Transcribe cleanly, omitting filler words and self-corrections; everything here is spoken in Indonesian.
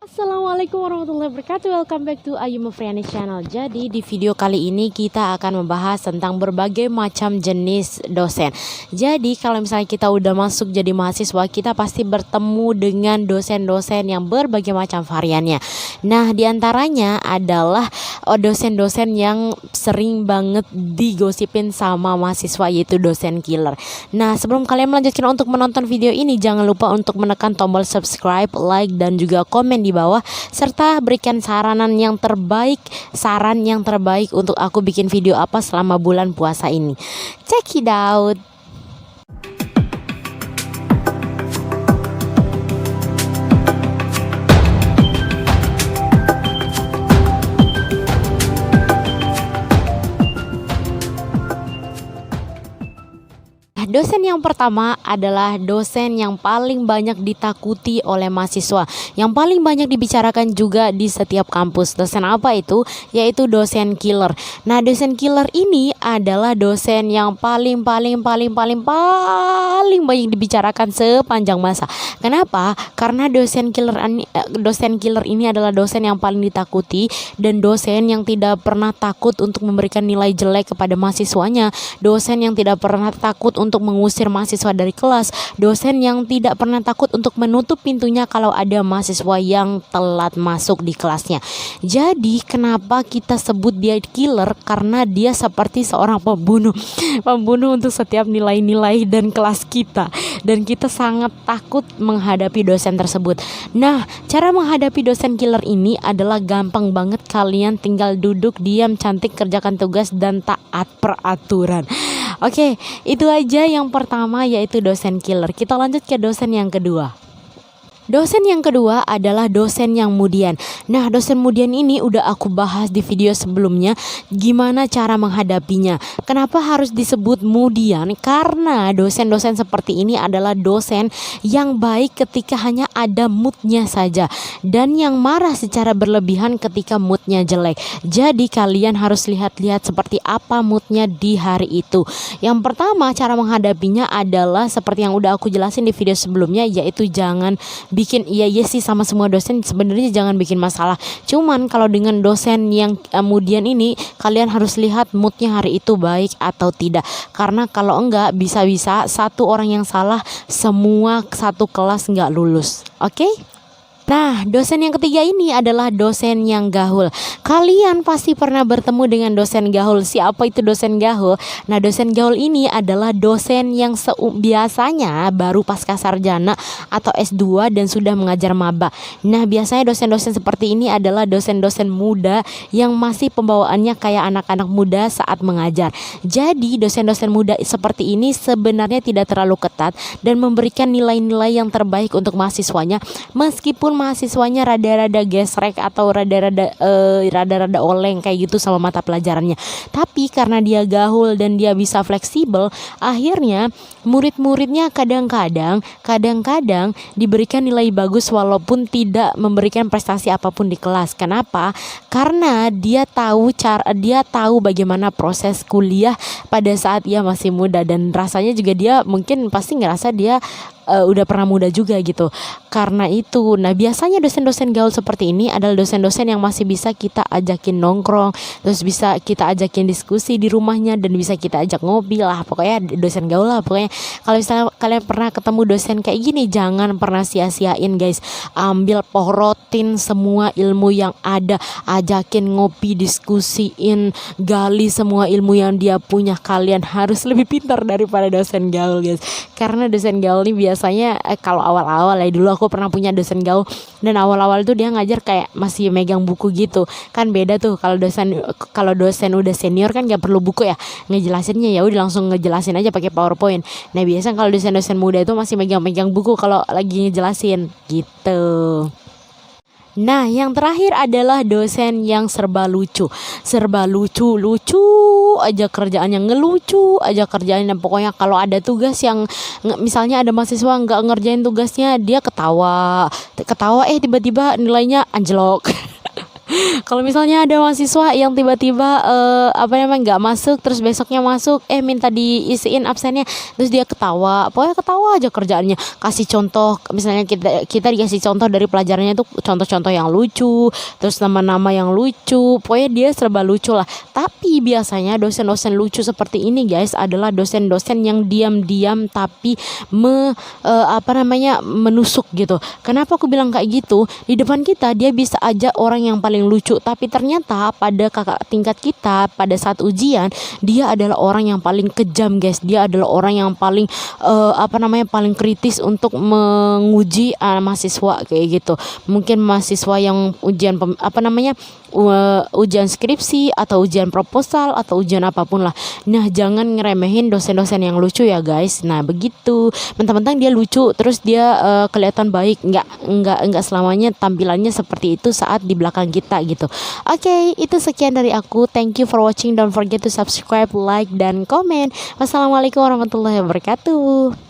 Assalamualaikum warahmatullahi wabarakatuh. Welcome back to Ayu Mufriani Channel. Jadi di video kali ini kita akan membahas tentang berbagai macam jenis dosen. Jadi kalau misalnya kita udah masuk jadi mahasiswa, kita pasti bertemu dengan dosen-dosen yang berbagai macam variannya. Nah, diantaranya adalah dosen-dosen yang sering banget digosipin sama mahasiswa, yaitu dosen killer. Nah, sebelum kalian melanjutkan untuk menonton video ini, jangan lupa untuk menekan tombol subscribe, like, dan juga komen di bawah, serta berikan saran yang terbaik untuk aku bikin video apa selama bulan puasa ini. Check it out. Dosen yang pertama adalah dosen yang paling banyak ditakuti oleh mahasiswa, yang paling banyak dibicarakan juga di setiap kampus. Dosen apa itu? Yaitu dosen killer. Nah, dosen killer ini adalah dosen yang paling banyak dibicarakan sepanjang masa. Kenapa? Karena dosen killer ini adalah dosen yang paling ditakuti dan dosen yang tidak pernah takut untuk memberikan nilai jelek kepada mahasiswanya, dosen yang tidak pernah takut untuk mengusir mahasiswa dari kelas, dosen yang tidak pernah takut untuk menutup pintunya kalau ada mahasiswa yang telat masuk di kelasnya. Jadi kenapa kita sebut dia killer? Karena dia seperti seorang pembunuh untuk setiap nilai-nilai dan kelas kita, dan kita sangat takut menghadapi dosen tersebut. Nah, cara menghadapi dosen killer ini adalah gampang banget. Kalian tinggal duduk diam, cantik, kerjakan tugas, dan taat peraturan. Oke, itu aja yang pertama, yaitu dosen killer. Kita lanjut ke dosen yang kedua. Dosen yang kedua adalah dosen yang mudian. Nah, dosen mudian ini udah aku bahas di video sebelumnya, gimana cara menghadapinya. Kenapa harus disebut mudian? Karena dosen-dosen seperti ini adalah dosen yang baik ketika hanya ada moodnya saja, dan yang marah secara berlebihan ketika moodnya jelek. Jadi kalian harus lihat-lihat seperti apa moodnya di hari itu. Yang pertama, cara menghadapinya adalah seperti yang udah aku jelasin di video sebelumnya, yaitu jangan bikin iya sih sama semua dosen, sebenarnya jangan bikin masalah. Cuman kalau dengan dosen yang kemudian ini, kalian harus lihat moodnya hari itu baik atau tidak. Karena kalau enggak, bisa-bisa satu orang yang salah, semua satu kelas enggak lulus. Oke? Nah, dosen yang ketiga ini adalah dosen yang gahul. Kalian pasti pernah bertemu dengan dosen gahul. Siapa itu dosen gahul? Nah, dosen gahul ini adalah dosen yang biasanya baru pasca sarjana atau S2 dan sudah mengajar maba. Nah, biasanya dosen-dosen seperti ini adalah dosen-dosen muda yang masih pembawaannya kayak anak-anak muda saat mengajar. Jadi, dosen-dosen muda seperti ini sebenarnya tidak terlalu ketat dan memberikan nilai-nilai yang terbaik untuk mahasiswanya, meskipun mahasiswanya rada-rada gesrek atau rada-rada oleng kayak gitu sama mata pelajarannya. Tapi karena dia gahul dan dia bisa fleksibel, akhirnya murid-muridnya kadang-kadang diberikan nilai bagus walaupun tidak memberikan prestasi apapun di kelas. Kenapa? Karena dia tahu bagaimana proses kuliah pada saat ia masih muda, dan rasanya juga dia mungkin pasti ngerasa dia udah pernah muda juga gitu. Karena itu, nah biasanya dosen-dosen gaul seperti ini adalah dosen-dosen yang masih bisa kita ajakin nongkrong, terus bisa kita ajakin diskusi di rumahnya, dan bisa kita ajak ngopi lah. Pokoknya dosen gaul lah. Pokoknya kalau misalnya kalian pernah ketemu dosen kayak gini, jangan pernah sia-siain guys. Ambil, porotin semua ilmu yang ada, ajakin ngopi, diskusiin, gali semua ilmu yang dia punya. Kalian harus lebih pintar daripada dosen gaul guys. Karena dosen gaul ini biasanya kalau awal-awal ya, dulu aku pernah punya dosen gaul, dan awal-awal tuh dia ngajar kayak masih megang buku gitu. Kan beda tuh kalau dosen udah senior kan gak perlu buku ya, ngejelasinnya ya udah langsung ngejelasin aja pakai PowerPoint. Nah, biasanya kalau dosen-dosen muda itu masih megang-megang buku kalau lagi ngejelasin gitu. Nah, yang terakhir adalah dosen yang serba lucu aja kerjaannya, ngelucu aja kerjaannya. Pokoknya kalau ada tugas yang misalnya ada mahasiswa nggak ngerjain tugasnya, dia ketawa tiba-tiba nilainya anjlok. Kalau misalnya ada mahasiswa yang tiba-tiba apa namanya nggak masuk, terus besoknya masuk, minta diisiin absennya, terus dia ketawa, pokoknya ketawa aja kerjaannya. Kasih contoh, misalnya kita dikasih contoh dari pelajarannya tuh contoh-contoh yang lucu, terus nama-nama yang lucu, pokoknya dia serba lucu lah. Tapi biasanya dosen-dosen lucu seperti ini guys adalah dosen-dosen yang diam-diam tapi menusuk gitu. Kenapa aku bilang kayak gitu? Di depan kita dia bisa aja orang yang paling lucu, tapi ternyata pada kakak tingkat kita pada saat ujian dia adalah orang yang paling kejam guys. Dia adalah orang yang paling paling kritis untuk menguji mahasiswa kayak gitu. Mungkin mahasiswa yang ujian ujian skripsi atau ujian proposal atau ujian apapun lah. Nah, jangan ngeremehin dosen-dosen yang lucu ya guys. Nah, begitu. Mentang-mentang dia lucu terus dia kelihatan baik, nggak selamanya tampilannya seperti itu saat di belakang kita gitu. Oke, itu sekian dari aku. Thank you for watching. Don't forget to subscribe, like, dan komen. Wassalamualaikum warahmatullahi wabarakatuh.